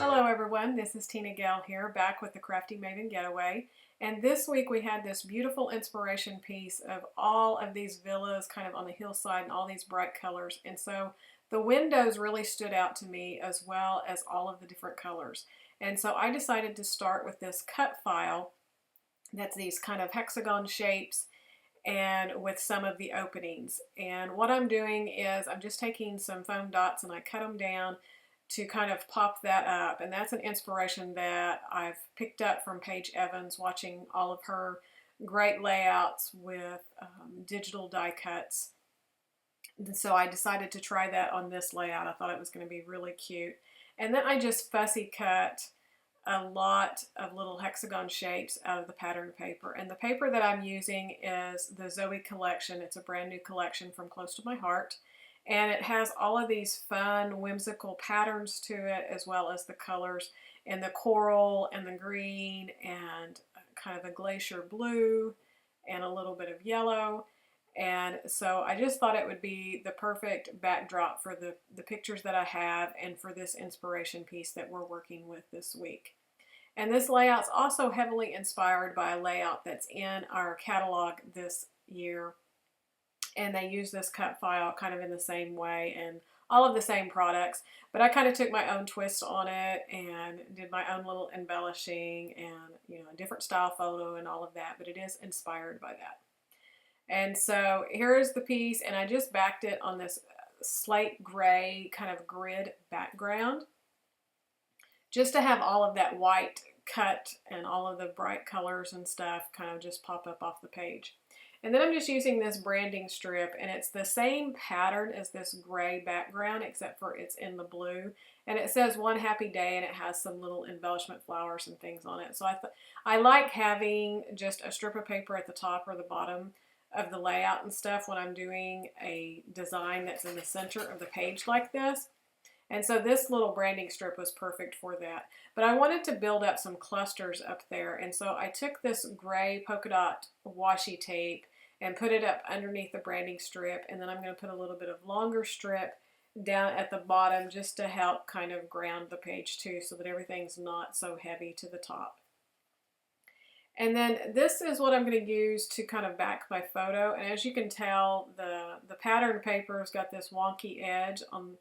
Hello everyone, this is TinaGale here, back with the Crafty Maven Getaway. And this week we had this beautiful inspiration piece of all of these villas kind of on the hillside and all these bright colors. And so the windows really stood out to me as well as all of the different colors. And so I decided to start with this cut file that's these kind of hexagon shapes and with some of the openings. And what I'm doing is I'm just taking some foam dots and I cut them down to kind of pop that up. And that's an inspiration that I've picked up from Paige Evans, watching all of her great layouts with digital die cuts. And so I decided to try that on this layout. I thought it was going to be really cute. And then I just fussy cut a lot of little hexagon shapes out of the pattern paper. And the paper that I'm using is the Zoe collection. It's a brand new collection from Close to My Heart. And it has all of these fun, whimsical patterns to it, as well as the colors and the coral and the green and kind of the glacier blue and a little bit of yellow. And so I just thought it would be the perfect backdrop for the pictures that I have and for this inspiration piece that we're working with this week. And this layout's also heavily inspired by a layout that's in our catalog this year. And they use this cut file kind of in the same way and all of the same products. But I kind of took my own twist on it and did my own little embellishing and, you know, a different style photo and all of that. But it is inspired by that. And so here is the piece, and I just backed it on this slate gray kind of grid background just to have all of that white cut and all of the bright colors and stuff kind of just pop up off the page. And then I'm just using this branding strip, and it's the same pattern as this gray background, except for it's in the blue. And it says One Happy Day, and it has some little embellishment flowers and things on it. So I like having just a strip of paper at the top or the bottom of the layout and stuff when I'm doing a design that's in the center of the page like this. And so this little branding strip was perfect for that. But I wanted to build up some clusters up there. And so I took this gray polka dot washi tape and put it up underneath the branding strip. And then I'm going to put a little bit of longer strip down at the bottom just to help kind of ground the page too, so that everything's not so heavy to the top. And then this is what I'm going to use to kind of back my photo. And as you can tell, the pattern paper's got this wonky edge on.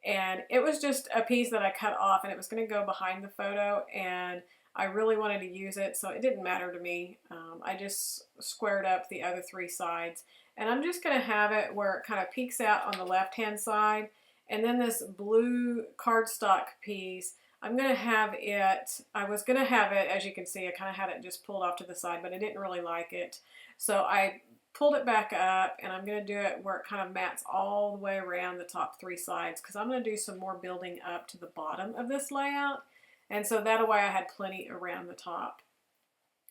And it was just a piece that I cut off, and it was going to go behind the photo, and I really wanted to use it, so it didn't matter to me. I just squared up the other three sides, and I'm just going to have it where it kind of peeks out on the left-hand side, and then this blue cardstock piece, I'm going to have it, I was going to have it, as you can see, I kind of had it just pulled off to the side, but I didn't really like it, so I pulled it back up, and I'm going to do it where it kind of mats all the way around the top three sides, because I'm going to do some more building up to the bottom of this layout, and so that way I had plenty around the top.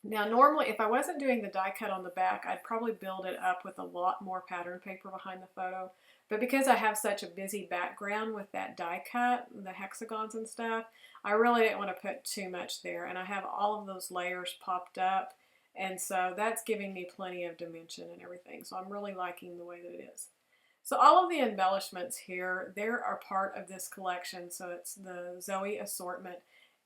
Now normally if I wasn't doing the die cut on the back, I'd probably build it up with a lot more pattern paper behind the photo, but because I have such a busy background with that die cut, the hexagons and stuff, I really didn't want to put too much there, and I have all of those layers popped up. And so that's giving me plenty of dimension and everything. So I'm really liking the way that it is. So all of the embellishments here, they are part of this collection. So it's the Zoe assortment.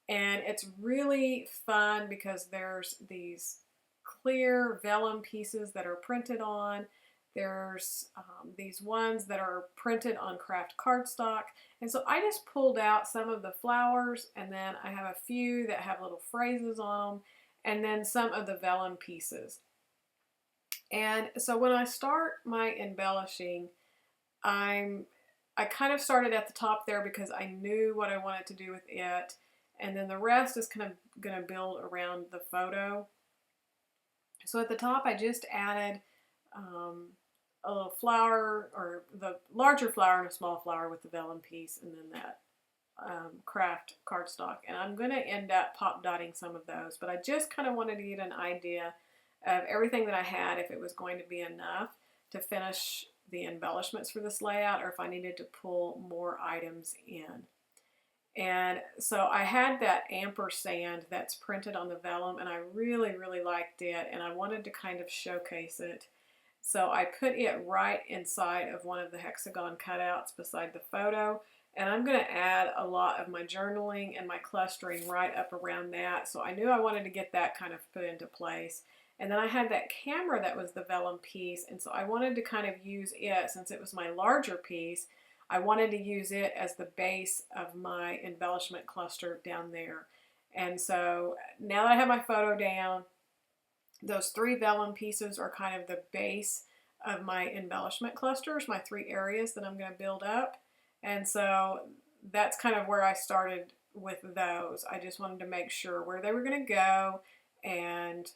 And it's really fun because there's these clear vellum pieces that are printed on. There's these ones that are printed on craft cardstock. And so I just pulled out some of the flowers, and then I have a few that have little phrases on them, and then some of the vellum pieces. And so when I start my embellishing, I kind of started at the top there because I knew what I wanted to do with it, and then the rest is kind of going to build around the photo. So at the top I just added a little flower, or the larger flower and a small flower with the vellum piece, and then that craft cardstock, and I'm going to end up pop dotting some of those, but I just kind of wanted to get an idea of everything that I had, if it was going to be enough to finish the embellishments for this layout, or if I needed to pull more items in. And so I had that ampersand that's printed on the vellum, and I really liked it, and I wanted to kind of showcase it. So I put it right inside of one of the hexagon cutouts beside the photo. And I'm going to add a lot of my journaling and my clustering right up around that. So I knew I wanted to get that kind of put into place. And then I had that camera that was the vellum piece. And so I wanted to kind of use it, since it was my larger piece, I wanted to use it as the base of my embellishment cluster down there. And so now that I have my photo down, those 3 vellum pieces are kind of the base of my embellishment clusters, my 3 areas that I'm going to build up. And so that's kind of where I started with those. I just wanted to make sure where they were going to go and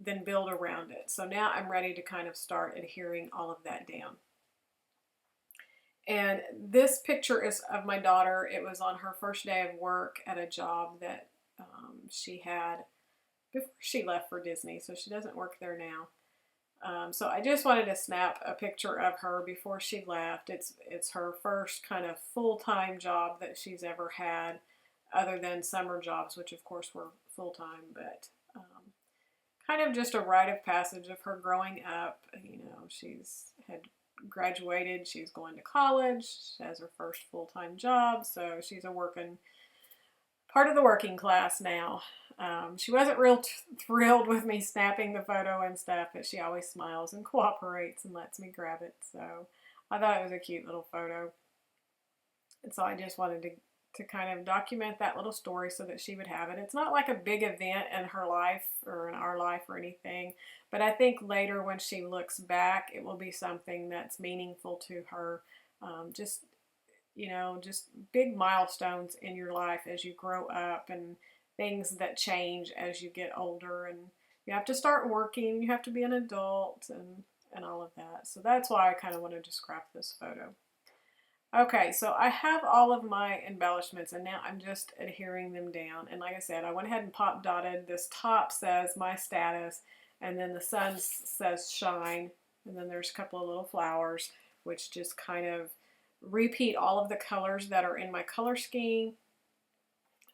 then build around it. So now I'm ready to kind of start adhering all of that down. And this picture is of my daughter. It was on her first day of work at a job that she had before she left for Disney, so she doesn't work there now. So I just wanted to snap a picture of her before she left. It's her first kind of full-time job that she's ever had, other than summer jobs, which of course were full-time, but kind of just a rite of passage of her growing up. You know, she's had graduated, she's going to college, she has her first full-time job, so she's a part of the working class now. She wasn't real thrilled with me snapping the photo and stuff, but she always smiles and cooperates and lets me grab it. So I thought it was a cute little photo. And so I just wanted to kind of document that little story so that she would have it. It's not like a big event in her life or in our life or anything, but I think later when she looks back, it will be something that's meaningful to her. Just, you know, just big milestones in your life as you grow up, and things that change as you get older, and you have to start working, you have to be an adult, and all of that. So that's why I kind of wanted to scrap this photo. Okay, so I have all of my embellishments, and now I'm just adhering them down. And like I said, I went ahead and pop dotted. This top says my status, and then the sun says shine, and then there's a couple of little flowers, which just kind of repeat all of the colors that are in my color scheme,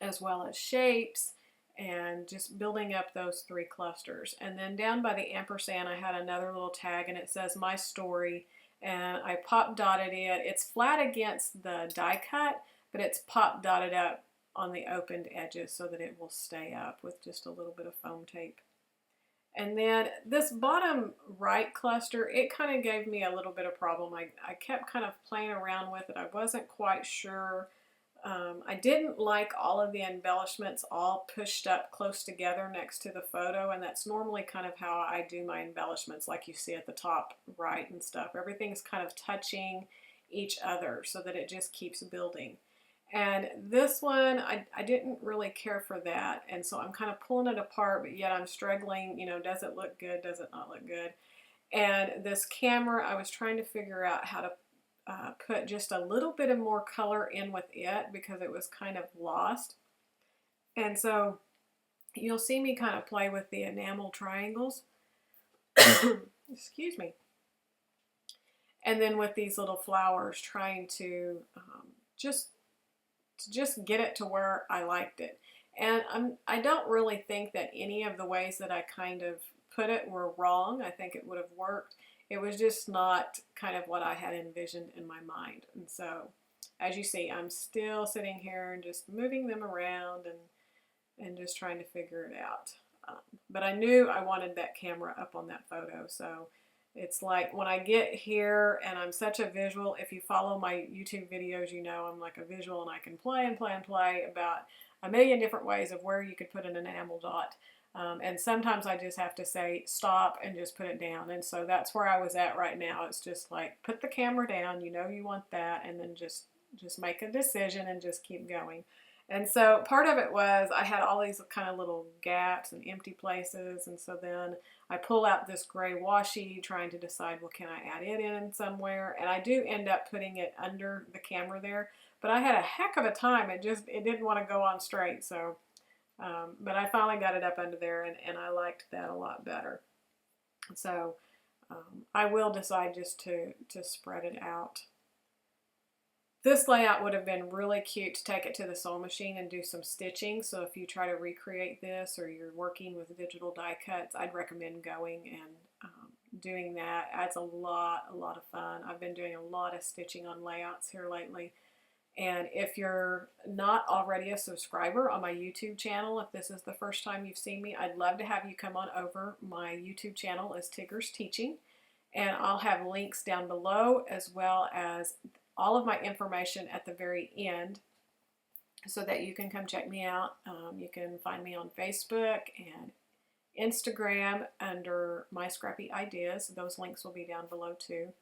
as well as shapes, and just building up those 3 clusters. And then down by the ampersand, I had another little tag, and it says my story, and I pop dotted it. It's flat against the die cut, but it's pop dotted up on the opened edges so that it will stay up with just a little bit of foam tape. And then this bottom right cluster, it kind of gave me a little bit of problem. I kept kind of playing around with it. I wasn't quite sure. I didn't like all of the embellishments all pushed up close together next to the photo, and that's normally kind of how I do my embellishments, like you see at the top right and stuff. Everything's kind of touching each other so that it just keeps building. And this one, I didn't really care for that, and so I'm kind of pulling it apart, but yet I'm struggling, you know, does it look good, does it not look good? And this camera, I was trying to figure out how to put just a little bit of more color in with it because it was kind of lost. And so you'll see me kind of play with the enamel triangles. Excuse me. And then with these little flowers, trying to just get it to where I liked it. And I don't really think that any of the ways that I kind of put it were wrong. I think it would have worked. It was just not kind of what I had envisioned in my mind. And so, as you see, I'm still sitting here and just moving them around and just trying to figure it out. But I knew I wanted that camera up on that photo. So it's like when I get here, and I'm such a visual, if you follow my YouTube videos, you know I'm like a visual, and I can play and play and play about a million different ways of where you could put an enamel dot. And sometimes I just have to say stop and just put it down. And so that's where I was at right now. It's just like, put the camera down, you know you want that, and then just make a decision and just keep going. And so part of it was I had all these kind of little gaps and empty places, and so then I pull out this gray washi trying to decide, well, can I add it in somewhere? And I do end up putting it under the camera there, but I had a heck of a time. It didn't want to go on straight, so but I finally got it up under there, and I liked that a lot better. So I will decide just to spread it out. This layout would have been really cute to take it to the sewing machine and do some stitching. So if you try to recreate this, or you're working with digital die cuts, I'd recommend going and doing that. It's a lot of fun. I've been doing a lot of stitching on layouts here lately. And if you're not already a subscriber on my YouTube channel, if this is the first time you've seen me, I'd love to have you come on over. My YouTube channel is Tigger's Teaching, and I'll have links down below as well as all of my information at the very end so that you can come check me out. You can find me on Facebook and Instagram under My Scrappy Ideas. Those links will be down below too.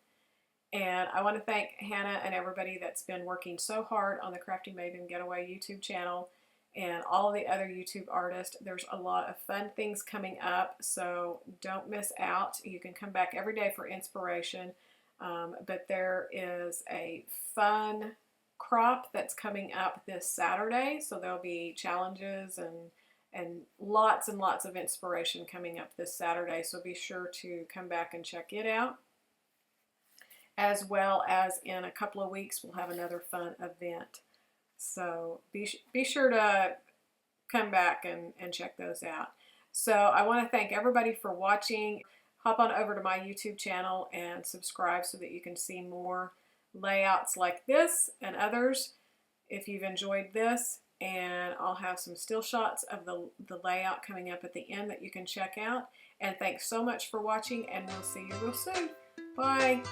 And I want to thank Hannah and everybody that's been working so hard on the Crafty Maven Getaway YouTube channel and all of the other YouTube artists. There's a lot of fun things coming up, so don't miss out. You can come back every day for inspiration, but there is a fun crop that's coming up this Saturday, so there'll be challenges and lots of inspiration coming up this Saturday, so be sure to come back and check it out. As well as in a couple of weeks, we'll have another fun event. So be sure to come back and check those out. So I want to thank everybody for watching. Hop on over to my YouTube channel and subscribe so that you can see more layouts like this and others if you've enjoyed this. And I'll have some still shots of the layout coming up at the end that you can check out. And thanks so much for watching, and we'll see you real soon. Bye.